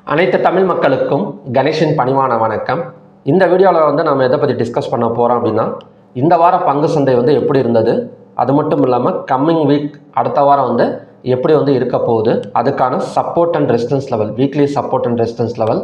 அனைத்து தமிழ் மக்களுக்கும் கணேஷின் பணிவான வணக்கம். இந்த வீடியோவில் வந்து நம்ம எதை பற்றி டிஸ்கஸ் பண்ண போகிறோம் அப்படின்னா, இந்த வார பங்கு சந்தை வந்து எப்படி இருந்தது, அது மட்டும் இல்லாமல் கம்மிங் வீக் அடுத்த வாரம் வந்து எப்படி வந்து இருக்க போகுது, அதுக்கான support and resistance level, weekly support and resistance level,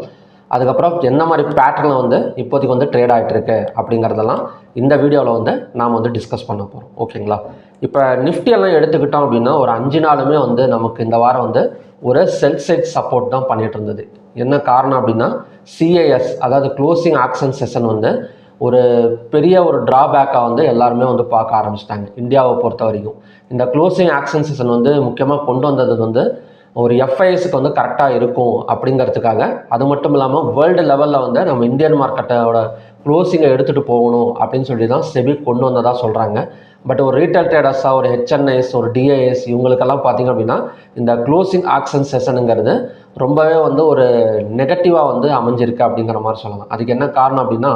அதுக்கப்புறம் என்ன மாதிரி பேட்டர்னில் வந்து இப்போதைக்கு வந்து ட்ரேட் ஆகிட்டு இருக்கு அப்படிங்கிறதெல்லாம் இந்த வீடியோவில் வந்து நாம் வந்து டிஸ்கஸ் பண்ண போகிறோம். ஓகேங்களா? இப்போ நிஃப்டியெல்லாம் எடுத்துக்கிட்டோம் அப்படின்னா ஒரு 5 நாளுமே வந்து நமக்கு இந்த வாரம் வந்து ஒரு செல் சைட் சப்போர்ட் தான் பண்ணிட்டு இருந்தது. என்ன காரணம் அப்படின்னா, சிஏஎஸ் அதாவது க்ளோசிங் ஆக்ஷன் செஷன் வந்து ஒரு பெரிய ஒரு ட்ராபேக்காக வந்து எல்லாருமே வந்து பார்க்க ஆரம்பிச்சிட்டாங்க. இந்தியாவை பொறுத்த வரைக்கும் இந்த க்ளோசிங் ஆக்ஷன் செஷன் வந்து முக்கியமாக கொண்டு வந்தது வந்து ஒரு எஃப்ஐஎஸ்க்கு வந்து கரெக்டாக இருக்கும் அப்படிங்கிறதுக்காக. அது மட்டும் இல்லாமல் வேர்ல்டு லெவலில் வந்து நம்ம இந்தியன் மார்க்கெட்டோட க்ளோசிங்கை எடுத்துகிட்டு போகணும் அப்படின்னு சொல்லி தான் செபி கொண்டு வந்ததாக சொல்கிறாங்க. பட் ஒரு ரீட்டைல் ட்ரேடர்ஸாக ஒரு ஹெச்என்ஐஸ் ஒரு டிஐஎஸ் இவங்களுக்கெல்லாம் பார்த்திங்க அப்படின்னா இந்த க்ளோசிங் ஆக்ஷன் செஷனுங்கிறது ரொம்பவே வந்து ஒரு நெகட்டிவாக வந்து அமைஞ்சிருக்கு அப்படிங்கிற மாதிரி சொல்லலாம். அதுக்கு என்ன காரணம் அப்படின்னா,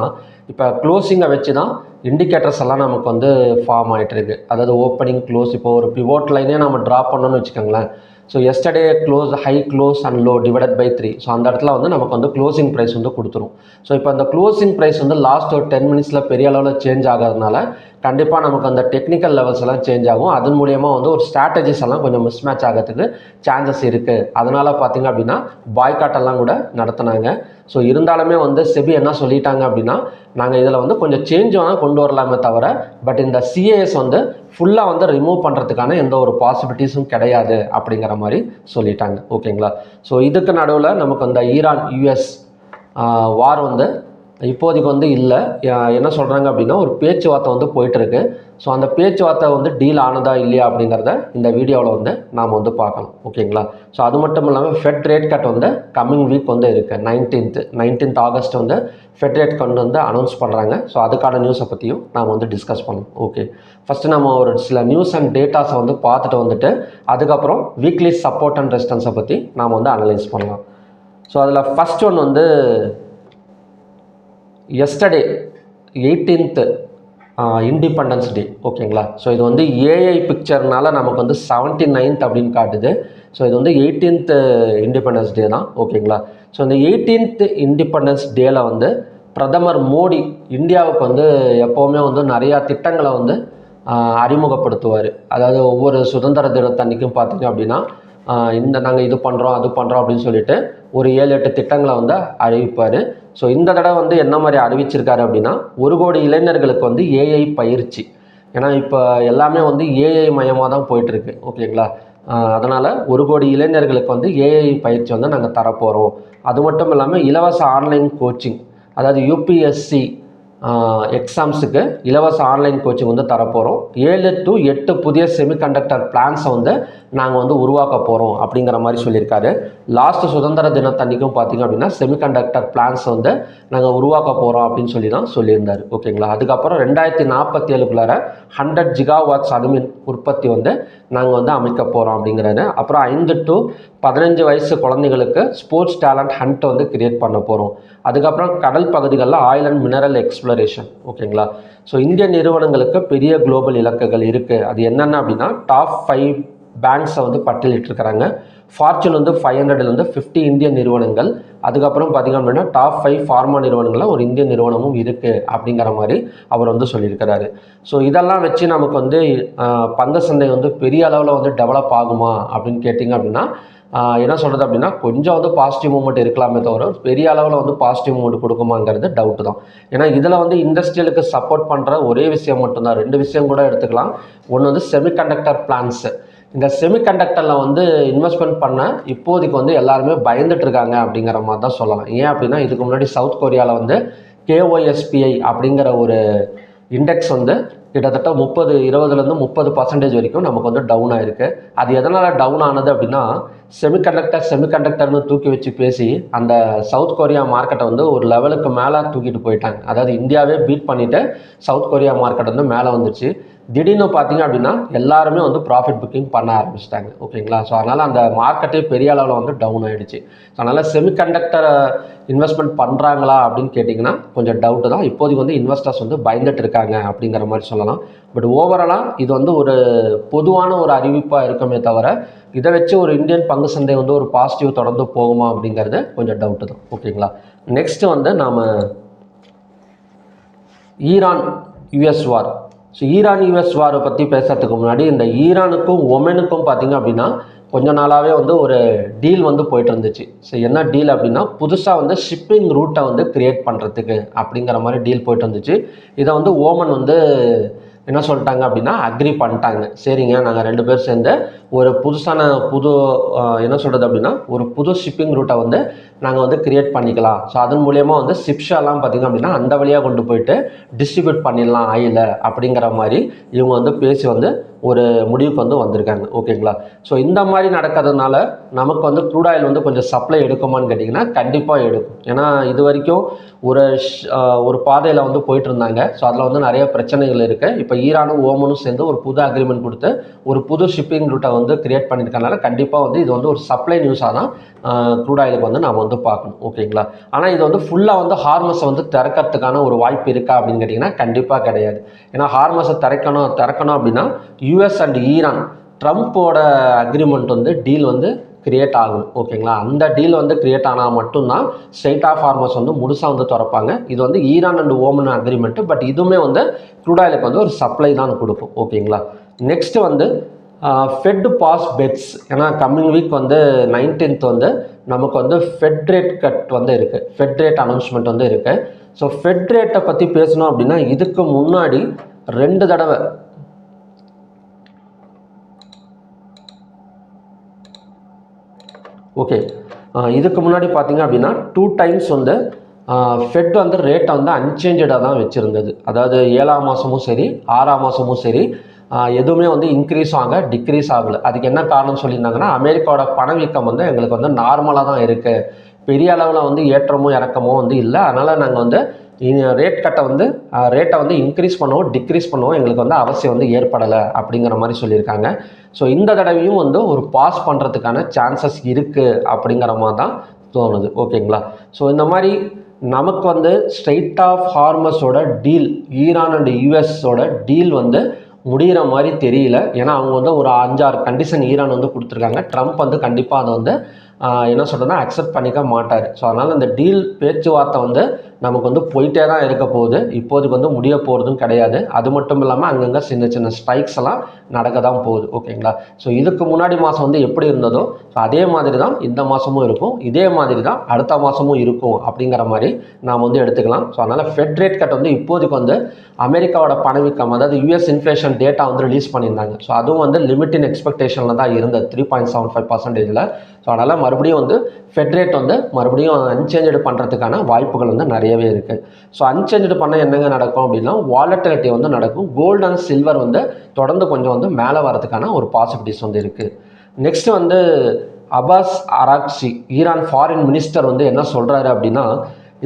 இப்போ க்ளோசிங்கை வச்சு தான் இண்டிகேட்டர்ஸ் எல்லாம் நமக்கு வந்து ஃபார்ம் ஆகிட்டுருக்கு. அதாவது ஓப்பனிங் க்ளோஸ், இப்போ ஒரு பிவோட் லைனே நம்ம ட்ராப் பண்ணணும்னு வச்சுக்கோங்களேன். So yesterday close high close and low divided by 3. So அந்த இடத்துல வந்து நமக்கு வந்து க்ளோசிங் ப்ரைஸ் வந்து கொடுத்துரும். ஸோ இப்போ அந்த க்ளோசிங் ப்ரைஸ் வந்து லாஸ்ட் ஒரு 10 மினிட்ஸில் பெரிய அளவில் சேஞ்ச் ஆகிறதுனால கண்டிப்பாக நமக்கு அந்த டெக்னிக்கல் லெவல்ஸ் எல்லாம் சேஞ்ச் ஆகும். அதன் மூலியமாக வந்து ஒரு ஸ்ட்ராட்டஜிஸ் எல்லாம் கொஞ்சம் மிஸ் மேட்ச் ஆகிறதுக்கு சான்சஸ் இருக்குது. அதனால் பார்த்திங்க அப்படின்னா பாய்காட்டெல்லாம் கூட நடத்தினாங்க. ஸோ இருந்தாலுமே வந்து செபி என்ன சொல்லிட்டாங்க அப்படின்னா, நாங்கள் இதில் வந்து கொஞ்சம் சேஞ்ச் வேணால் கொண்டு வரலாமே தவிர, பட் இந்த சிஏஎஸ் வந்து ஃபுல்லாக வந்து ரிமூவ் பண்ணுறதுக்கான எந்த ஒரு பாசிபிலிட்டிஸும் கிடையாது அப்படிங்கிற மாதிரி சொல்லிட்டாங்க. ஓகேங்களா? ஸோ இதுக்கு நடுவில் நமக்கு அந்த ஈரான் யூஎஸ் வார் வந்து இப்போதைக்கு வந்து இல்லை. என்ன சொல்கிறாங்க அப்படின்னா, ஒரு பேச்சுவார்த்தை வந்து போயிட்டுருக்கு. ஸோ அந்த பேச்சுவார்த்தை வந்து டீல் ஆனதா இல்லையா அப்படிங்கிறத இந்த வீடியோவில் வந்து நாம் வந்து பார்க்கலாம். ஓகேங்களா? ஸோ அது மட்டும் இல்லாமல் ஃபெட் ரேட் கட் வந்து கம்மிங் வீக் வந்து இருக்குது. 19th ஆகஸ்ட் வந்து ஃபெட் ரேட் கட் வந்து அனௌன்ஸ் பண்ணுறாங்க. ஸோ அதுக்கான நியூஸை பற்றியும் நாம் வந்து டிஸ்கஸ் பண்ணலாம். ஓகே, ஃபஸ்ட்டு நம்ம ஒரு சில நியூஸ் அண்ட் டேட்டாஸை வந்து பார்த்துட்டு வந்துட்டு அதுக்கப்புறம் வீக்லி சப்போர்ட் அண்ட் ரெசிஸ்டன்ஸை பற்றி நாம் வந்து அனலைஸ் பண்ணலாம். ஸோ அதில் ஃபஸ்ட் ஒன் வந்து எஸ்டர்டே 18th இண்டிபெண்டன்ஸ் டே. ஓகேங்களா? ஸோ இது வந்து ஏஐ பிக்சர்னால நமக்கு வந்து 79th அப்படின்னு காட்டுது. ஸோ இது வந்து 18th இண்டிபெண்டன்ஸ் டே தான். ஓகேங்களா? ஸோ இந்த 18th இண்டிபெண்டன்ஸ் டேயில் வந்து பிரதமர் மோடி இந்தியாவுக்கு வந்து எப்போவுமே வந்து நிறையா திட்டங்களை வந்து அறிமுகப்படுத்துவார். அதாவது ஒவ்வொரு சுதந்திர தினத்தன்னைக்கும் பார்த்திங்க அப்படின்னா நாங்கள் இது பண்ணுறோம் அது பண்ணுறோம் அப்படின்னு சொல்லிட்டு ஒரு 7-8 திட்டங்களை வந்து அறிவிப்பார். ஸோ இந்த தடவை வந்து என்ன மாதிரி அறிவிச்சிருக்காரு அப்படின்னா, 1 கோடி இளைஞர்களுக்கு வந்து ஏஐ பயிற்சி. ஏன்னா இப்போ எல்லாமே வந்து ஏஐ மயமாக தான் போயிட்டுருக்கு. ஓகேங்களா? அதனால் 1 கோடி இளைஞர்களுக்கு வந்து ஏஐ பயிற்சி வந்து நாங்கள் தரப்போகிறோம். அது மட்டும் இல்லாமல் இலவச ஆன்லைன் கோச்சிங், அதாவது யூபிஎஸ்சி எக்ஸாம்ஸுக்கு இலவச ஆன்லைன் கோச்சிங் வந்து தரப்போகிறோம். 7 to 8 புதிய செமிகண்டக்டர் பிளான்ஸை வந்து நாங்கள் வந்து உருவாக்க போகிறோம் அப்படிங்கிற மாதிரி சொல்லியிருக்காரு. லாஸ்ட் சுதந்திர தினத்தன்னைக்கும் பார்த்திங்க அப்படின்னா செமிகண்டக்டர் பிளான்ஸ் வந்து நாங்கள் உருவாக்க போகிறோம் அப்படின்னு சொல்லி தான் சொல்லியிருந்தார். ஓகேங்களா? அதுக்கப்புறம் 2047 100 GW அணுமின் உற்பத்தி வந்து நாங்கள் வந்து அமைக்க போகிறோம் அப்படிங்கிறாரு. அப்புறம் 5 to 15 வயசு குழந்தைகளுக்கு ஸ்போர்ட்ஸ் டேலண்ட் ஹண்ட் வந்து கிரியேட் பண்ண போகிறோம். அதுக்கப்புறம் கடல் பகுதிகளில் ஆயில் அண்ட் மினரல் எக்ஸ்ப்ளரேஷன். ஓகேங்களா? ஸோ இந்திய நிறுவனங்களுக்கு பெரிய குளோபல் இலக்குகள் இருக்குது. அது என்னென்ன அப்படின்னா, டாப் 5 பேங்க்ஸை வந்து பட்டியலிட்டிருக்கிறாங்க. ஃபார்ச்சூன் வந்து 500 50 இந்திய நிறுவனங்கள். அதுக்கப்புறம் பார்த்திங்க அப்படின்னா டாப் 5 ஃபார்மா நிறுவனங்களில் ஒரு இந்திய நிறுவனமும் இருக்குது அப்படிங்கிற மாதிரி அவர் வந்து சொல்லியிருக்கிறாரு. ஸோ இதெல்லாம் வச்சு நமக்கு வந்து பங்கு சந்தை வந்து பெரிய அளவில் வந்து டெவலப் ஆகுமா அப்படின்னு கேட்டிங்க அப்படின்னா, என்ன சொல்கிறது அப்படின்னா, கொஞ்சம் வந்து பாசிட்டிவ் மூவ்மெண்ட் இருக்கலாமே தவிர பெரிய அளவில் வந்து பாசிட்டிவ் மூவ்மெண்ட் கொடுக்குமாங்கிறது டவுட்டு தான். ஏன்னா இதில் வந்து இண்டஸ்ட்ரியலுக்கு சப்போர்ட் பண்ணுற ஒரே விஷயம் மட்டும்தான், 2 விஷயம் கூட எடுத்துக்கலாம். ஒன்று வந்து செமிகண்டக்டர் பிளான்ஸு. இந்த செமிகண்டக்டரில் வந்து இன்வெஸ்ட்மெண்ட் பண்ண இப்போதைக்கு வந்து எல்லாருமே பயந்துட்டு இருக்காங்க அப்படிங்கிற மாதிரி தான் சொல்லலாம். ஏன் அப்படின்னா, இதுக்கு முன்னாடி சவுத் கொரியாவில் வந்து KOSPI அப்படிங்கிற ஒரு இண்டெக்ஸ் வந்து கிட்டத்தட்ட 20-30% 30% வரைக்கும் நமக்கு வந்து டவுன் ஆகிருக்கு. அது எதனால் டவுன் ஆனது அப்படின்னா, செமிகண்டக்டர்னு தூக்கி வச்சு பேசி அந்த சவுத் கொரியா மார்க்கெட்டை வந்து ஒரு லெவலுக்கு மேலே தூக்கிட்டு போயிட்டாங்க. அதாவது இந்தியாவே பீட் பண்ணிவிட்டு சவுத் கொரியா மார்க்கெட் வந்து மேலே வந்துச்சு. திடீர்னு பார்த்திங்க அப்படின்னா எல்லாருமே வந்து ப்ராஃபிட் புக்கிங் பண்ண ஆரம்பிச்சிட்டாங்க. ஓகேங்களா? ஸோ அதனால் அந்த மார்க்கெட்டே பெரிய அளவில் வந்து டவுன் ஆகிடுச்சு. ஸோ அதனால் செமிகண்டக்டரை இன்வெஸ்ட்மெண்ட் பண்ணுறாங்களா அப்படின்னு கேட்டிங்கன்னா கொஞ்சம் டவுட்டு தான். இப்போதைக்கு வந்து இன்வெஸ்டர்ஸ் வந்து பயந்துட்டு இருக்காங்க அப்படிங்கிற மாதிரி சொல்லலாம். சொல்லலாம். பட் ஓவராலாக இது வந்து ஒரு பொதுவான ஒரு அறிவிப்பாக இருக்குமே தவிர இதை வச்சு ஒரு இந்தியன் பங்கு சந்தை வந்து ஒரு பாசிட்டிவ் தொடர்ந்து போகுமா அப்படிங்கிறது கொஞ்சம் டவுட்டு தான். ஓகேங்களா. நெக்ஸ்ட் வந்து நாம் ஈரான் யுஎஸ் வார். ஸோ ஈரான் யுஎஸ் வாரை பற்றி பேசுறதுக்கு முன்னாடி இந்த ஈரானுக்கும் ஒமனுக்கும் பார்த்திங்க அப்படின்னா கொஞ்ச நாளாகவே வந்து ஒரு டீல் வந்து போயிட்டு இருந்துச்சு. ஸோ என்ன டீல் அப்படின்னா புதுசாக வந்து ஷிப்பிங் ரூட்டை வந்து க்ரியேட் பண்ணுறதுக்கு அப்படிங்கிற மாதிரி டீல் போயிட்டு இருந்துச்சு. இதை வந்து ஓமன் வந்து என்ன சொல்லிட்டாங்க அப்படின்னா அக்ரி பண்ணிட்டாங்க. சரிங்க, நாங்கள் 2 பேர் சேர்ந்து ஒரு என்ன சொல்கிறது அப்படின்னா ஒரு புது ஷிப்பிங் ரூட்டை வந்து நாங்கள் வந்து க்ரியேட் பண்ணிக்கலாம். ஸோ அதன் மூலயமா வந்து ஷிப்ஷாலாம் பார்த்திங்க அப்படின்னா அந்த வழியாக கொண்டு போயிட்டு டிஸ்ட்ரிபியூட் பண்ணிடலாம் ஆயில அப்படிங்கிற மாதிரி இவங்க வந்து பேசி வந்து ஒரு முடிவுக்கு வந்து வந்திருக்காங்க. ஓகேங்களா. ஸோ இந்த மாதிரி நடக்கிறதுனால நமக்கு வந்து க்ரூட் ஆயில் வந்து கொஞ்சம் சப்ளை எடுக்குமான்னு கேட்டிங்கன்னா கண்டிப்பாக எடுக்கும். ஏன்னா இது வரைக்கும் ஒரு பாதையில் வந்து போயிட்டு இருந்தாங்க. ஸோ அதில் வந்து நிறைய பிரச்சனைகள் இருக்குது. இப்போ ஈரானும் ஓமனும் சேர்ந்து ஒரு புது அக்ரிமெண்ட் கொடுத்து ஒரு புது ஷிப்பிங் ரூட்டை வந்து கிரியேட் பண்ணியிருக்கனால கண்டிப்பாக வந்து இது வந்து ஒரு சப்ளை நியூஸாக தான் க்ரூட் ஆயிலுக்கு வந்து நாம் வந்து பார்க்கணும். ஓகேங்களா. ஆனால் இது வந்து ஃபுல்லாக வந்து ஹார்மஸை வந்து திறக்கிறதுக்கான ஒரு வாய்ப்பு இருக்கா அப்படின்னு கேட்டிங்கன்னா கண்டிப்பாக கிடையாது. ஏன்னா ஹார்மஸை திறக்கணும் அப்படின்னா யூஎஸ் அண்ட் ஈரான் ட்ரம்ப்போட அக்ரிமெண்ட் வந்து டீல் வந்து கிரியேட் ஆகும். ஓகேங்களா. அந்த டீல் வந்து கிரியேட் ஆனால் மட்டும்தான் ஸ்ட்ரெயிட் ஆஃப் ஹார்மஸ் வந்து முழுசாக வந்து திறப்பாங்க. இது வந்து Iran and Oman agreement. But இதுவுமே வந்து க்ரூட் ஆயிலுக்கு வந்து ஒரு சப்ளை தான் கொடுக்கும். ஓகேங்களா. நெக்ஸ்ட்டு வந்து ஃபெட் பாஸ் பெட்ஸ். ஏன்னா கம்மிங் வீக் வந்து 19th வந்து நமக்கு வந்து ஃபெட் ரேட் கட் வந்து இருக்குது. ஃபெட் ரேட் அனௌன்ஸ்மெண்ட் வந்து இருக்குது. ஸோ ஃபெட் ரேட்டை பற்றி பேசணும் அப்படின்னா இதுக்கு முன்னாடி 2 தடவை ஓகே இதுக்கு முன்னாடி பார்த்தீங்க அப்படின்னா 2 times வந்து ஃபெட் வந்து ரேட்டை வந்து அன்சேஞ்சடாக தான் வச்சுருந்தது. அதாவது 7ஆம் மாதமும் சரி 6ஆம் மாதமும் சரி எதுவுமே வந்து இன்க்ரீஸ் டிக்ரீஸ் ஆகலை. அதுக்கு என்ன காரணம் சொல்லியிருந்தாங்கன்னா அமெரிக்காவோட பணவீக்கம் வந்து எங்களுக்கு வந்து நார்மலாக தான் இருக்குது, பெரிய அளவில் வந்து ஏற்றமோ இறக்கமோ வந்து இல்லை. அதனால் நாங்கள் வந்து ரேட்டை வந்து இன்க்ரீஸ் பண்ணுவோம் டிக்ரீஸ் பண்ணுவோம் எங்களுக்கு வந்து அவசியம் வந்து ஏற்படலை அப்படிங்கிற மாதிரி சொல்லியிருக்காங்க. ஸோ இந்த தடவையும் வந்து ஒரு பாஸ் பண்ணுறதுக்கான சான்சஸ் இருக்குது அப்படிங்கிற மாதிரி தான் தோணுது. ஓகேங்களா. ஸோ இந்த மாதிரி நமக்கு வந்து ஸ்ட்ரெயிட் ஆஃப் ஹார்மஸோட டீல் ஈரான் அண்ட் யூஎஸோட டீல் வந்து முடிகிற மாதிரி தெரியல. ஏன்னா அவங்க வந்து ஒரு 5-6 கண்டிஷன் ஈரான் வந்து கொடுத்துருக்காங்க. ட்ரம்ப் வந்து கண்டிப்பாக அதை வந்து என்ன சொல்கிறதுனா அக்செப்ட் பண்ணிக்க மாட்டார். ஸோ அதனால் அந்த டீல் பேச்சுவார்த்தை வந்து நமக்கு வந்து போயிட்டே தான் இருக்க போகுது. இப்போதுக்கு வந்து முடிய போகிறதும் கிடையாது. அது மட்டும் இல்லாமல் அங்கங்கே சின்ன சின்ன ஸ்ட்ரைக்ஸ் எல்லாம் நடக்க தான் போகுது. ஓகேங்களா. ஸோ இதுக்கு முன்னாடி மாதம் வந்து எப்படி இருந்ததோ ஸோ அதே மாதிரி தான் இந்த மாதமும் இருக்கும், இதே மாதிரி தான் அடுத்த மாதமும் இருக்கும் அப்படிங்கிற மாதிரி நாம் வந்து எடுத்துக்கலாம். ஸோ அதனால் ஃபெட் ரேட் கட் வந்து இப்போதைக்கு வந்து அமெரிக்காவோட பணவீக்கம் அதாவது யூஎஸ் இன்ஃப்ளேஷன் டேட்டா வந்து ரிலீஸ் பண்ணியிருந்தாங்க. ஸோ அதுவும் வந்து லிமிட்டின் எக்ஸ்பெக்டேஷனில் தான் இருந்தது 3.75%. ஸோ அதனால் மறுபடியும் வந்து ஃபெட் ரேட் வந்து மறுபடியும் அன்சேஞ்சு பண்ணுறதுக்கான வாய்ப்புகள் வந்து நிறையவே இருக்குது. ஸோ அன்சேஞ்சு பண்ண என்னங்க நடக்கும் அப்படின்னா வாலட்டிலிட்டி வந்து நடக்கும். கோல்டு அண்ட் சில்வர் வந்து தொடர்ந்து கொஞ்சம் வந்து மேலே வரதுக்கான ஒரு பாசிபிலிட்டிஸ் வந்து இருக்குது. நெக்ஸ்ட்டு வந்து Abbas Araghchi Iran foreign minister வந்து என்ன சொல்கிறாரு அப்படின்னா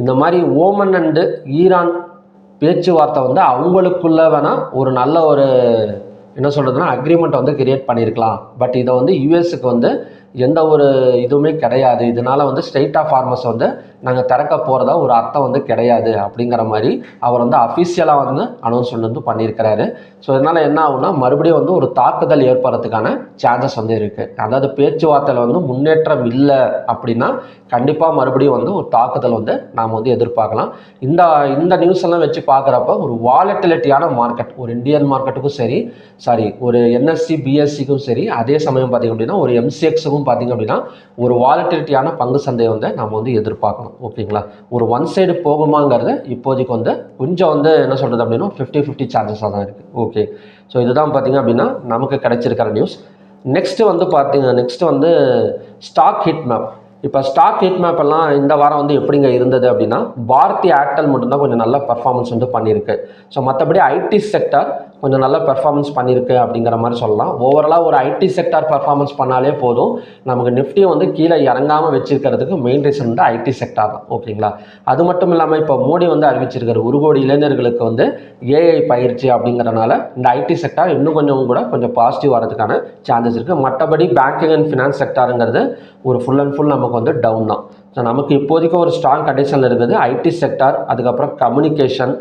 இந்த மாதிரி ஓமன் அண்டு ஈரான் பேச்சுவார்த்தை வந்து அவங்களுக்குள்ள வேணால் ஒரு நல்ல ஒரு என்ன சொல்கிறதுனா அக்ரிமெண்ட் வந்து கிரியேட் பண்ணியிருக்கலாம். பட் இதை வந்து யூஎஸ்க்கு வந்து எந்த ஒரு இதுவுமே கிடையாது. இதனால் வந்து ஸ்ட்ரெயிட் ஆஃப் ஹார்மஸ் வந்து நாங்கள் திறக்க போகிறதா ஒரு அர்த்தம் வந்து கிடையாது அப்படிங்கிற மாதிரி அவர் வந்து அஃபிஷியலாக வந்து அனௌன்ஸ்மெண்ட் வந்து பண்ணியிருக்கிறாரு. ஸோ இதனால் என்ன ஆகுனா மறுபடியும் வந்து ஒரு தாக்குதல் ஏற்படுறதுக்கான சான்சஸ் வந்து இருக்குது. அதாவது பேச்சுவார்த்தையில் வந்து முன்னேற்றம் இல்லை அப்படின்னா கண்டிப்பாக மறுபடியும் வந்து ஒரு தாக்குதல் வந்து நாம் வந்து எதிர்பார்க்கலாம். இந்த நியூஸ் எல்லாம் வச்சு பார்க்குறப்ப ஒரு வாலட்டிலிட்டியான மார்க்கெட் ஒரு இந்தியன் மார்க்கெட்டுக்கும் சரி ஒரு என்எஸ்சி பிஎஸ்சிக்கும் சரி அதே சமயம் பார்த்திங்க அப்படின்னா ஒரு எம்சிஎக்ஸுக்கும் பார்த்திங்க அப்படின்னா ஒரு வாலட்டிலிட்டியான பங்கு சந்தையை வந்து நம்ம வந்து எதிர்பார்க்கணும். ஓகேங்களா. ஒரு ஒன் சைடு போகுமாங்கிறது இப்போதைக்கு வந்து கொஞ்சம் வந்து என்ன சொல்கிறது அப்படின்னா 50-50 சான்சஸாக தான் இருக்குது. ஓகே. ஸோ இதுதான் பார்த்திங்க அப்படின்னா நமக்கு கிடைச்சிருக்கிற நியூஸ். நெக்ஸ்ட்டு வந்து ஸ்டாக் ஹீட் மேப். இப்போ ஸ்டாக் ஹீட் மேப் எல்லாம் இந்த வாரம் வந்து எப்படிங்க இருந்தது அப்படின்னா பாரதி ஏர்டெல் மட்டும்தான் கொஞ்சம் நல்ல பர்ஃபார்மன்ஸ் வந்து பண்ணியிருக்கு. ஸோ மற்றபடி ஐடி செக்டார் கொஞ்சம் நல்ல பெர்ஃபார்மன்ஸ் பண்ணியிருக்கு அப்படிங்கிற மாதிரி சொல்லலாம். ஓவராலாக ஒரு ஐடி செக்டார் பெர்ஃபார்மன்ஸ் பண்ணாலே போதும் நமக்கு நிஃப்டியை வந்து கீழே இறங்காமல் வச்சிருக்கிறதுக்கு மெயின் ரீசன் வந்து ஐடி செக்டார் தான். ஓகேங்களா. அது மட்டும் இல்லாமல் இப்போ மோடி வந்து அறிவிச்சிருக்காரு 1 கோடி இளைஞர்களுக்கு வந்து ஏஐ பயிற்சி அப்படிங்கிறனால இந்த ஐடி செக்டார் இன்னும் கொஞ்சம் பாசிட்டிவ் வரதுக்கான சான்சஸ் இருக்குது. மற்றபடி பேங்கிங் அண்ட் ஃபினான்ஸ் செக்டாருங்கிறது ஒரு ஃபுல் அண்ட் ஃபுல் நமக்கு வந்து டவுன் தான். ஸோ நமக்கு இப்போதைக்கு ஒரு ஸ்ட்ராங் கண்டிஷனில் இருக்குது ஐடி செக்டார், அதுக்கப்புறம் கம்யூனிகேஷன்,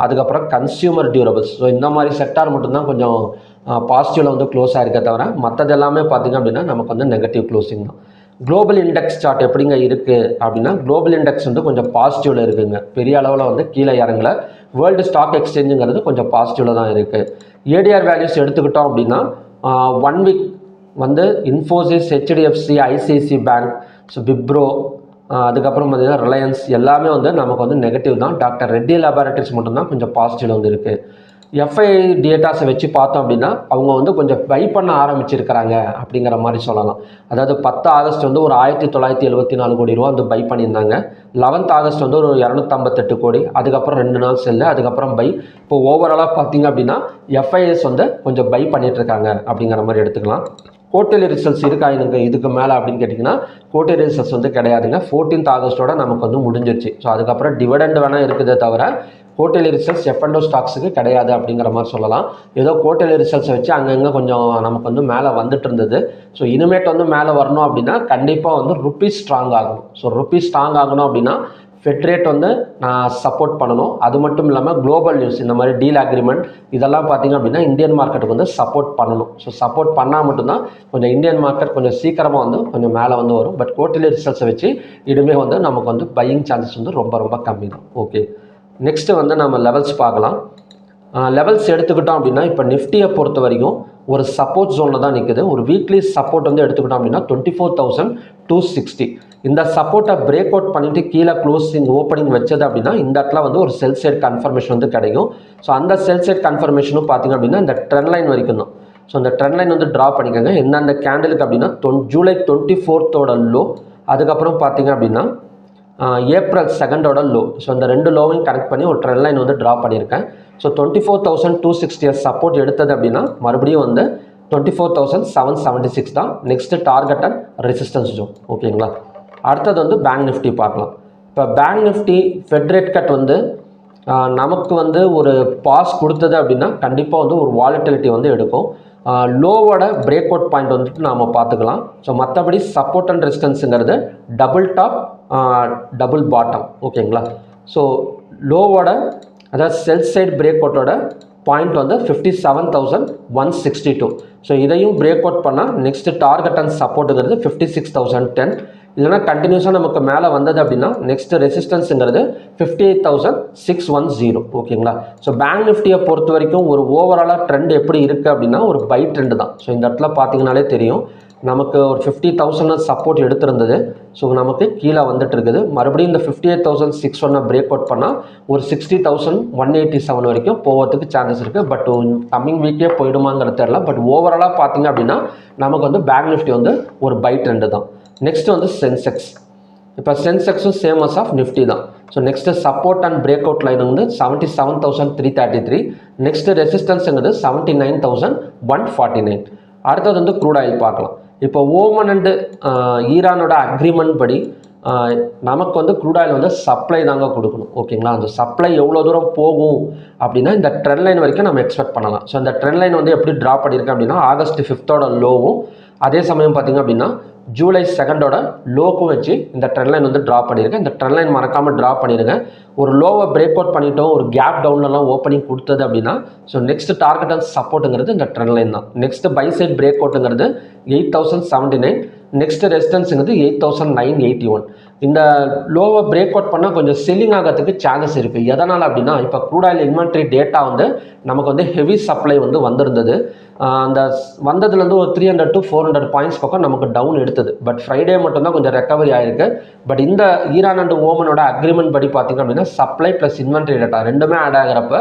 அதுக்கப்புறம் கன்சியூமர் டியூரபிள்ஸ். ஸோ இந்த மாதிரி செக்டார் மட்டும்தான் கொஞ்சம் பாசிட்டிவில் வந்து க்ளோஸ் ஆகிருக்க தவிர மற்றது எல்லாமே பார்த்திங்க அப்படின்னா நமக்கு வந்து நெகட்டிவ் க்ளோசிங் தான். குளோபல் இண்டெக்ஸ் சார்ட் எப்படிங்க இருக்குது அப்படின்னா, குளோபல் இண்டெக்ஸ் வந்து கொஞ்சம் பாசிட்டிவில் இருக்குதுங்க, பெரிய அளவில் வந்து கீழே இறங்கல. வேர்ல்டு ஸ்டாக் எக்ஸ்சேஞ்சுங்கிறது கொஞ்சம் பாசிட்டிவில் தான் இருக்குது. ஏடிஆர் வேல்யூஸ் எடுத்துக்கிட்டோம் அப்படின்னா 1 வீக் வந்து Infosys, HDFC, ICIC bank, so Wipro, அதுக்கப்புறம் பார்த்திங்கன்னா ரிலையன்ஸ் எல்லாமே வந்து நமக்கு வந்து நெகட்டிவ் தான். டாக்டர் ரெட்டி லேபார்ட்டரிஸ் மட்டும்தான் கொஞ்சம் பாசிட்டிவில் வந்து இருக்குது. எஃப்ஐ டேட்டாஸை வச்சு பார்த்தோம் அப்படின்னா அவங்க வந்து கொஞ்சம் பை பண்ண ஆரம்பிச்சிருக்கிறாங்க அப்படிங்கிற மாதிரி சொல்லலாம். அதாவது 10 ஆகஸ்ட் வந்து ஒரு 1974 கோடி ரூபா வந்து பை பண்ணியிருந்தாங்க. 11 ஆகஸ்ட் வந்து ஒரு 258 கோடி, அதுக்கப்புறம் 2 நாள் செல்லு, அதுக்கப்புறம் பை. இப்போ ஓவராலாக பார்த்தீங்க அப்படின்னா எஃப்ஐஎஸ் வந்து கொஞ்சம் பை பண்ணிகிட்ருக்காங்க அப்படிங்கிற மாதிரி எடுத்துக்கலாம். குவார்ட்டர்லி ரிசல்ட்ஸ் இருக்கா எனக்கு இதுக்கு மேலே அப்படின்னு கேட்டிங்கன்னா குவார்ட்டர்லி ரிசல்ட்ஸ் வந்து கிடையாதுங்க. 14 ஆகஸ்ட்டோட நமக்கு வந்து முடிஞ்சிருச்சு. ஸோ அதுக்கப்புறம் டிவிடெண்ட் வேணால் இருக்குதே தவிர குவார்ட்டர்லி ரிசல்ட்ஸ் எஃப்என்டோ ஸ்டாக்ஸுக்கு கிடையாது அப்படிங்கிற மாதிரி சொல்லலாம். ஏதோ குவார்ட்டர்லி ரிசல்ட்ஸை வச்சு அங்கங்கே கொஞ்சம் நமக்கு வந்து மேலே வந்துட்டு இருந்தது. ஸோ இனிமேட் வந்து மேலே வரணும் அப்படின்னா கண்டிப்பாக வந்து ருப்பீஸ் ஸ்ட்ராங் ஆகணும். ஸோ ருப்பீஸ் ஸ்ட்ராங் ஆகணும் அப்படின்னா ஃபெட் ரேட் வந்து நான் சப்போர்ட் பண்ணணும். அது மட்டும் இல்லாமல் குளோபல் நியூஸ், இந்த மாதிரி டீல் அக்ரிமெண்ட் இதெல்லாம் பார்த்திங்க அப்படின்னா இந்தியன் மார்க்கெட்டுக்கு வந்து சப்போர்ட் பண்ணணும். ஸோ சப்போர்ட் பண்ணால் மட்டும்தான் கொஞ்சம் இந்தியன் மார்க்கெட் கொஞ்சம் சீக்கிரமாக வந்து கொஞ்சம் மேலே வந்து வரும். பட் குவார்ட்டர்லி ரிசல்ட்ஸை வச்சு இனிமேல் வந்து நமக்கு வந்து பையிங் சான்சஸ் வந்து ரொம்ப ரொம்ப கம்மி தான். ஓகே, நெக்ஸ்ட்டு வந்து நம்ம லெவல்ஸ் பார்க்கலாம். லெவல்ஸ் எடுத்துக்கிட்டோம் அப்படின்னா இப்போ நிஃப்டியை பொறுத்த வரைக்கும் ஒரு சப்போர்ட் ஜோனில் தான் நிற்குது. ஒரு வீக்லி சப்போர்ட் வந்து எடுத்துக்கிட்டோம் அப்படின்னா 24,260. இந்த சப்போர்ட்டை பிரேக் அவுட் பண்ணிவிட்டு கீழே க்ளோசிங் ஓப்பனிங் வச்சது அப்படின்னா இந்த இடத்துல வந்து ஒரு செல் சைட் கன்ஃபர்மேஷன் வந்து கிடைக்கும். ஸோ அந்த செல் சைட் கன்ஃபர்மேஷனும் பார்த்திங்க அப்படின்னா இந்த ட்ரெண்ட் லைன் வரைக்கும் தான். ஸோ அந்த ட்ரெண்ட் லைன் வந்து ட்ரா பண்ணிக்கோங்க. எந்தெந்த கேண்டலுக்கு அப்படின்னா ஜூலை 24 லோ, அதுக்கப்புறம் பார்த்திங்க அப்படின்னா ஏப்ரல் 2 லோ. ஸோ இந்த 2 லோவையும் கனெக்ட் பண்ணி ஒரு ட்ரெண்ட் லைன் வந்து ட்ரா பண்ணியிருக்கேன். ஸோ 24,260 சப்போர்ட் எடுத்தது அப்படின்னா மறுபடியும் வந்து 24,776 தான் next target and resistance zone. ஓகேங்களா, அடுத்தது வந்து பேங்க் நிஃப்டி பார்க்கலாம். இப்போ bank Nifty fed rate cut வந்து நமக்கு வந்து ஒரு பாஸ் கொடுத்தது அப்படின்னா கண்டிப்பாக வந்து ஒரு வாலட்டிலிட்டி வந்து எடுக்கும். லோவோட பிரேக் அவுட் பாயிண்ட் வந்துட்டு நாம் பார்த்துக்கலாம். ஸோ மற்றபடி சப்போர்ட் அண்ட் ரெசிஸ்டன்ஸுங்கிறது டபுள் டாப் டபுள் பாட்டம். ஓகேங்களா, ஸோ லோவோட அதாவது செல் சைட் பிரேக் அவுட்டோட பாயிண்ட் வந்து 57,162. ஸோ இதையும் பிரேக் அவுட் பண்ணால் நெக்ஸ்ட்டு டார்கெட் அண்ட் சப்போர்ட்டுங்கிறது 56,010. இல்லைனா கண்டினியூஸாக நமக்கு மேலே வந்தது அப்படின்னா நெக்ஸ்ட் ரெசிஸ்டன்ஸுங்கிறது 58,610. ஓகேங்களா, ஸோ பேங்க் நிஃப்டியை பொறுத்த வரைக்கும் ஒரு ஓவராலாக ட்ரெண்ட் எப்படி இருக்குது அப்படின்னா ஒரு பை ட்ரெண்டு தான். ஸோ இந்த இடத்துல பார்த்தீங்கனாலே தெரியும் நமக்கு ஒரு 50,000 சப்போர்ட் எடுத்திருந்தது. ஸோ நமக்கு கீழே வந்துட்டு இருக்குது. மறுபடியும் இந்த 58,601 பிரேக் அவுட் பண்ணால் ஒரு 60,187 வரைக்கும் போகிறதுக்கு சான்சஸ் இருக்குது. பட் கம்மிங் வீக்கே போயிடுமாங்கிறது தெரியல. பட் ஓவராலாக பார்த்தீங்க அப்படின்னா நமக்கு வந்து பேங்க் நிஃப்டி வந்து ஒரு பை ட்ரெண்டு தான். நெக்ஸ்ட் வந்து சென்செக்ஸ். இப்போ சென்செக்ஸும் சேமஸ் ஆஃப் நிஃப்டி தான். So next support and break out line வந்து 77,333. நெக்ஸ்ட்டு ரெசிஸ்டன்ஸுங்கிறது 79,149. அடுத்தது வந்து க்ரூட் ஆயில் பார்க்கலாம். இப்போ ஓமன் அண்டு ஈரானோட அக்ரிமெண்ட் படி நமக்கு வந்து க்ரூட் ஆயில் வந்து சப்ளை தாங்க கொடுக்கணும். ஓகேங்களா, அந்த சப்ளை எவ்வளோ தூரம் போகும் அப்படின்னா இந்த ட்ரெண்ட் லைன் வரைக்கும் நம்ம எக்ஸ்பெக்ட் பண்ணலாம். ஸோ இந்த ட்ரெண்ட் லைன் வந்து எப்படி ட்ரா பண்ணியிருக்கேன் அப்படின்னா ஆகஸ்ட் 5 லோவும் அதே சமயம் பார்த்திங்க அப்படின்னா ஜூலை 2 லோக்கும் வச்சு இந்த ட்ரெண்ட் லைன் வந்து ட்ரா பண்ணியிருக்கேன். இந்த ட்ரெண்ட் லைன் மறக்காமல் ட்ரா பண்ணிடுங்க. ஒரு லோவை பிரேக் அவுட் பண்ணிட்டோம், ஒரு கேப் டவுன்லலாம் ஓப்பனிங் கொடுத்தது அப்படின்னா ஸோ நெக்ஸ்ட் டார்கெட் அண்ட் சப்போர்ட்டுங்கிறது இந்த ட்ரெண்ட் லைன் தான். நெக்ஸ்ட் பை சைட் பிரேக் அவுட்டுங்கிறது 8,079. நெக்ஸ்ட் ரெசிஸ்டன்ஸுங்கிறது 8,981. இந்த லோவை பிரேக் அவுட் பண்ணால் கொஞ்சம் செல்லிங் ஆகிறதுக்கு சான்சஸ் இருக்குது. எதனால் அப்படின்னா இப்போ க்ரூட் ஆயில் இன்வென்ட்ரி டேட்டா வந்து நமக்கு வந்து ஹெவி சப்ளை வந்து வந்திருந்தது. அந்த வந்ததுலேருந்து ஒரு 300 to 400 பாயிண்ட்ஸ் பக்கம் நமக்கு டவுன் எடுத்தது. பட் ஃப்ரைடே மட்டும்தான் கொஞ்சம் ரெக்கவரி ஆகிருக்கு. பட் இந்த ஈரான் அண்ட் ஓமனோட அக்ரிமெண்ட் படி பார்த்திங்க அப்படின்னா சப்ளை ப்ளஸ் இன்வென்ட்ரி டேட்டா ரெண்டுமே ஆட் ஆகிறப்ப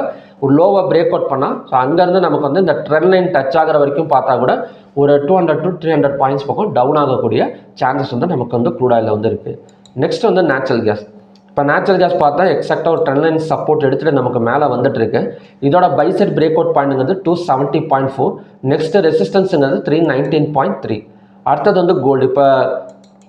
ஒரு லோவை பிரேக் அவுட் பண்ணால் ஸோ அங்கேருந்து நமக்கு வந்து இந்த ட்ரெண்ட் லைன் டச் ஆகிற வரைக்கும் பார்த்தா கூட ஒரு 200 to 300 பாயிண்ட்ஸ் பக்கம் டவுன் ஆகக்கூடிய சான்சஸ் வந்து நமக்கு வந்து க்ரூட் ஆயிலில் வந்து இருக்குது. நெக்ஸ்ட் வந்து நேச்சுரல் கேஸ். இப்போ நேச்சுரல் கேஸ் பார்த்தா எக்ஸாக்டாக ஒரு ட்ரெண்ட் லைன் சப்போர்ட் எடுத்துகிட்டு நமக்கு மேலே வந்துட்டு இருக்கு. இதோட பைசெட் பிரேக் அவுட் பாயிண்ட்டுங்கிறது 270.4. நெக்ஸ்ட் ரெசிஸ்டன்ஸுங்கிறது 319.3. அடுத்தது வந்து கோல்டு. இப்போ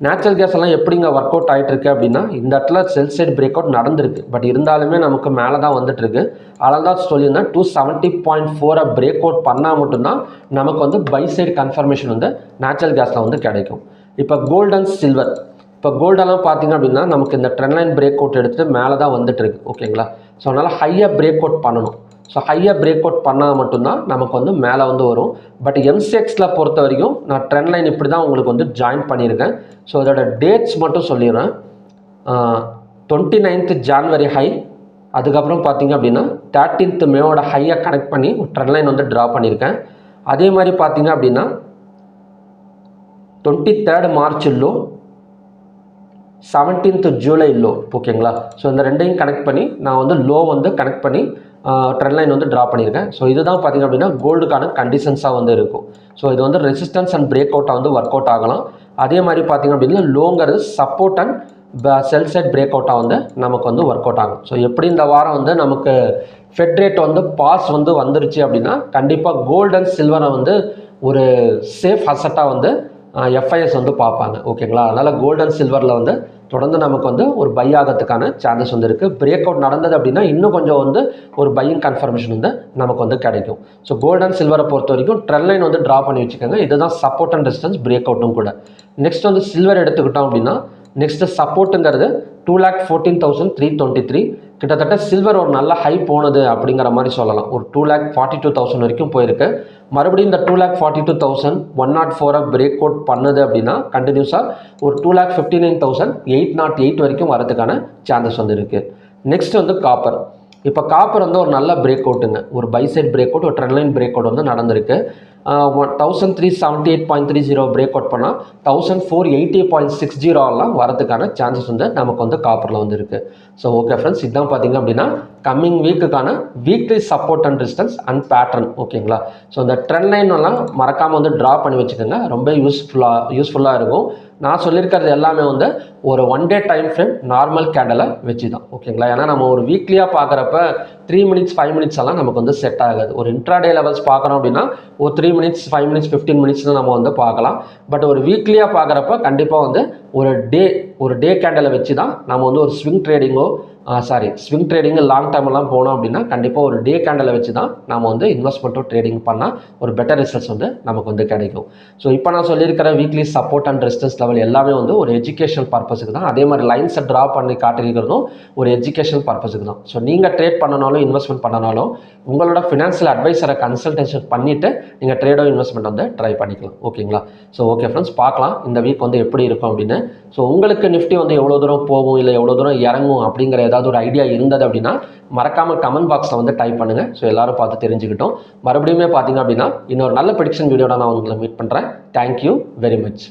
நேச்சுரல் கேஸ் எல்லாம் எப்படிங்க ஒர்க் அவுட் ஆகிட்டு இருக்கு அப்படின்னா இந்த இடத்துல செல் சைட் பிரேக் அவுட் நடந்திருக்கு. பட் இருந்தாலுமே நமக்கு மேலே தான் வந்துட்டு இருக்கு. அதனால தான் சொல்லியிருந்தேன் 270.4 பிரேக் அவுட் பண்ணால் மட்டும்தான் நமக்கு வந்து பை சைடு கன்ஃபர்மேஷன் வந்து நேச்சுரல் கேஸில் வந்து கிடைக்கும். இப்போ கோல்டு அண்ட் சில்வர். இப்போ கோல்டெல்லாம் பார்த்தீங்க அப்படின்னா நமக்கு இந்த ட்ரெண்ட் லைன் பிரேக் அவுட் எடுத்துகிட்டு மேலே தான் வந்துட்டு இருக்கு ஓகேங்களா. ஸோ அதனால் ஹையாக பிரேக் அவுட் பண்ணணும். ஸோ ஹையாக பிரேக் அவுட் பண்ணால் மட்டும்தான் நமக்கு வந்து மேலே வந்து வரும். பட் எம்சிஎக்ஸில் பொறுத்த வரைக்கும் நான் ட்ரெண்ட் லைன் இப்படி தான் உங்களுக்கு வந்து ஜாயின் பண்ணியிருக்கேன். ஸோ இதோட டேட்ஸ் மட்டும் சொல்லிடுறேன். 29th January ஹை, அதுக்கப்புறம் பார்த்தீங்க அப்படின்னா 13th Mayவோட ஹையை கனெக்ட் பண்ணி ட்ரெண்ட் லைன் வந்து ட்ரா பண்ணியிருக்கேன். அதே மாதிரி பார்த்தீங்க அப்படின்னா 23rd March low, 17th July low ஓகேங்களா. ஸோ இந்த ரெண்டையும் கனெக்ட் பண்ணி நான் வந்து லோ வந்து கனெக்ட் பண்ணி ட்ரெண்ட் லைன் வந்து ட்ரா பண்ணியிருக்கேன். ஸோ இதுதான் பார்த்தீங்க அப்படின்னா கோல்டுக்கான கண்டிஷன்ஸாக வந்து இருக்கும். ஸோ இது வந்து ரெசிஸ்டன்ஸ் அண்ட் பிரேக் அவுட்டாக வந்து ஒர்க் அவுட் ஆகலாம். அதே மாதிரி பார்த்தீங்க அப்படின்னா லோங்கிறது support and sell side break அவுட்டாக வந்து நமக்கு வந்து ஒர்க் அவுட் ஆகும். ஸோ எப்படி இந்த வாரம் வந்து நமக்கு ஃபெட் ரேட் வந்து பாஸ் வந்து வந்துருச்சு அப்படின்னா கண்டிப்பாக கோல்டு அண்ட் சில்வரை வந்து ஒரு சேஃப் அசட்டாக வந்து எஃப்ஐஎஸ் வந்து பார்ப்பாங்க ஓகேங்களா. அதனால் கோல்டு அண்ட் சில்வரில் வந்து தொடர்ந்து நமக்கு வந்து ஒரு பை ஆகிறதுக்கான சான்சஸ் வந்து இருக்குது. பிரேக் அவுட் நடந்தது அப்படின்னா இன்னும் கொஞ்சம் வந்து ஒரு பையிங் கன்ஃபர்மேஷன் வந்து நமக்கு வந்து கிடைக்கும். ஸோ கோல்டு அண்ட் சில்வரை பொறுத்த வரைக்கும் ட்ரெண்ட் லைன் வந்து ட்ரா பண்ணி வச்சுக்கோங்க. இதுதான் சப்போர்ட் அண்ட் ரெசிஸ்டன்ஸ் பிரேக் அவுட்டும் கூட. நெக்ஸ்ட் வந்து சில்வர் எடுத்துக்கிட்டோம் அப்படின்னா நெக்ஸ்ட்டு சப்போர்ட்டுங்கிறது 2,14,323. கிட்டத்தட்ட சில்வர் ஒரு நல்ல ஹை போனது அப்படிங்கிற மாதிரி சொல்லலாம். ஒரு 2,42,000 வரைக்கும் போயிருக்கு. மறுபடியும் இந்த 2,42,104 பிரேக் அவுட் பண்ணுது அப்படின்னா கண்டினியூஸாக ஒரு 2,59,808 வரைக்கும் வரதுக்கான சான்சஸ் வந்து இருக்குது. நெக்ஸ்ட் வந்து காப்பர். இப்போ காப்பர் வந்து ஒரு நல்ல பிரேக் அவுட்டுங்க. ஒரு பை சைட் பிரேக் அவுட், ஒரு ட்ரெண்ட் லைன் பிரேக் அவுட் வந்து நடந்திருக்கு. 1378.30 பிரேக் அவுட் பண்ணால் 1480.60 வரதுக்கான சான்சஸ் வந்து நமக்கு வந்து காப்பரில் வந்து இருக்குது. ஸோ ஓகே ஃப்ரெண்ட்ஸ், இதுதான் பார்த்தீங்க அப்படின்னா கம்மிங் வீக்குக்கான weekly support and resistance and pattern ஓகேங்களா. ஸோ இந்த ட்ரெண்ட் லைன் எல்லாம் மறக்காமல் வந்து ட்ரா பண்ணி வச்சுக்கோங்க. ரொம்ப யூஸ்ஃபுல்லாக இருக்கும். நான் சொல்லியிருக்கிறது எல்லாமே வந்து ஒரு 1 day டைம் ஃப்ரேம் நார்மல் கேண்டலை வச்சு தான் ஓகேங்களா. ஏன்னா நம்ம ஒரு வீக்லியாக பார்க்குறப்ப 3 minutes 5 minutes எல்லாம் நமக்கு வந்து செட் ஆகாது. ஒரு இன்ட்ராடே லெவல்ஸ் பார்க்குறோம் அப்படின்னா ஒரு 3 minutes 5 minutes 15 minutes நம்ம வந்து பார்க்கலாம். பட் ஒரு வீக்லியாக பார்க்குறப்ப கண்டிப்பாக வந்து ஒரு டே கேண்டலை வச்சு தான் நம்ம வந்து ஒரு ஸ்விங் ட்ரேடிங்கு லாங் டேர்மெல்லாம் போனோம் அப்படின்னா கண்டிப்பாக ஒரு டே கேண்டலை வச்சு தான் நம்ம வந்து இன்வெஸ்ட்மெண்ட்டும் ட்ரேடிங் பண்ணால் ஒரு பெட்டர் ரிசல்ட்ஸ் வந்து நமக்கு வந்து கிடைக்கும். ஸோ இப்போ நான் சொல்லியிருக்கிற weekly support and resistance level எல்லாமே வந்து ஒரு எஜுகேஷனல் பர்பஸுக்கு தான். அதே மாதிரி லைன்ஸை ட்ரா பண்ணி காட்டிருக்கிறதும் ஒரு எஜுகேஷனல் பர்பஸுக்கு தான். ஸோ நீங்கள் ட்ரேட் பண்ணனாலும் இன்வெஸ்ட்மெண்ட் பண்ணனாலும் உங்களோட ஃபினான்ஷியல் அட்வைசரை கன்சல்டேஷன் பண்ணிவிட்டு நீங்கள் ட்ரேடோ இன்வெஸ்ட்மெண்ட் வந்து ட்ரை பண்ணிக்கலாம் ஓகேங்களா. ஸோ ஓகே ஃப்ரெண்ட்ஸ், பார்க்கலாம் இந்த வீக் வந்து எப்படி இருக்கும் அப்படின்னு. ஸோ உங்களுக்கு நிஃப்டி வந்து எவ்வளோ தூரம் போகும் இல்லை எவ்வளோ தூரம் இறங்கும் அப்படிங்கிற ஏதாவது ஒரு ஐடியா இருந்தது அப்படின்னா மறக்காமல் கமெண்ட் பாக்ஸில் வந்து டைப் பண்ணுங்கள். ஸோ எல்லாரும் பார்த்து தெரிஞ்சுக்கிட்டோம். மறுபடியுமே பார்த்தீங்க அப்படின்னா இன்னொரு நல்ல ப்ரெடிக்ஷன் வீடியோட நான் உங்களை மீட் பண்ணுறேன். Thank you very much.